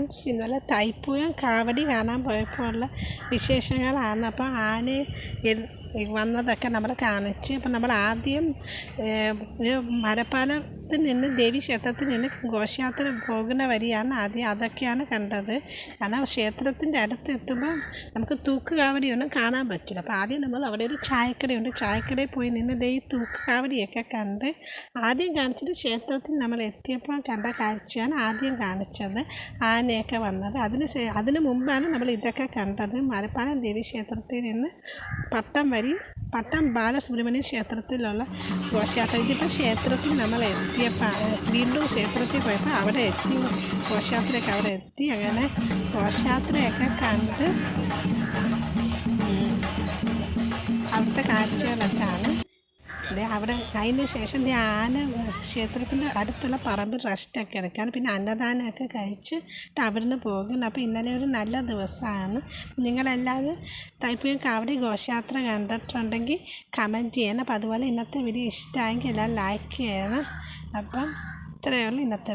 Friends, ഇന്നലെ തൈപ്പൂയം കാവടി കാണാൻ പോയപ്പോൾ ഉള്ള വിശേഷങ്ങളാണ്. അപ്പോൾ ആന വന്നതൊക്കെ നമ്മൾ കാണിച്ച്. അപ്പം നമ്മൾ ആദ്യം ഒരു മരപ്പാലത്തിൽ നിന്ന് ദേവീക്ഷേത്രത്തിൽ നിന്ന് ഘോഷയാത്ര പോകുന്ന വരിയാണ് ആദ്യം. അതൊക്കെയാണ് കണ്ടത്. കാരണം ക്ഷേത്രത്തിൻ്റെ അടുത്ത് എത്തുമ്പോൾ നമുക്ക് തൂക്ക് കാവടിയൊന്നും കാണാൻ പറ്റില്ല. അപ്പോൾ ആദ്യം നമ്മൾ അവിടെ ഒരു ചായക്കടയുണ്ട്, ചായക്കടയിൽ പോയി നിന്ന് ഈ തൂക്ക് കാവടിയൊക്കെ കണ്ട് ആദ്യം കാണിച്ചിട്ട് ക്ഷേത്രത്തിൽ നമ്മൾ എത്തിയപ്പോൾ കണ്ട കാഴ്ചയാണ് ആദ്യം കാണിച്ചത്. ആനയൊക്കെ വന്നത് അതിന് മുമ്പാണ് നമ്മൾ ഇതൊക്കെ കണ്ടത്. മരപ്പാലം ദേവീക്ഷേത്രത്തിൽ നിന്ന് പട്ടം ബാലസുബ്രഹ്മണ്യ ക്ഷേത്രത്തിലുള്ള ഘോഷയാത്ര. ഇതിപ്പോൾ ക്ഷേത്രത്തിൽ നമ്മൾ എത്തിയപ്പോൾ വീണ്ടും ക്ഷേത്രത്തിൽ പോയപ്പോൾ അവിടെ എത്തി, ഘോഷയാത്രയൊക്കെ അവിടെ എത്തി. അങ്ങനെ ഘോഷയാത്രയൊക്കെ കണ്ട് അവിടുത്തെ കാഴ്ചകളൊക്കെയാണ് അവിടെ. അതിന് ശേഷം ആന ക്ഷേത്രത്തിൻ്റെ അടുത്തുള്ള പറമ്പിൽ റെസ്റ്റൊക്കെ എടുക്കാൻ, പിന്നെ അന്നദാനമൊക്കെ കഴിച്ചിട്ട് അവിടുന്ന് പോകുന്നു. അപ്പോൾ ഇന്നലെ ഒരു നല്ല ദിവസമാണ്. നിങ്ങളെല്ലാവരും തൈപ്പൂയം കാവടി ഘോഷയാത്ര കണ്ടിട്ടുണ്ടെങ്കിൽ കമൻറ്റ് ചെയ്യണം. അപ്പോൾ അതുപോലെ ഇന്നത്തെ വീഡിയോ ഇഷ്ടമായെങ്കിൽ എല്ലാവരും ലൈക്ക് ചെയ്യണം. അപ്പം ഇത്രയേ ഉള്ളൂ ഇന്നത്തെ വീഡിയോ.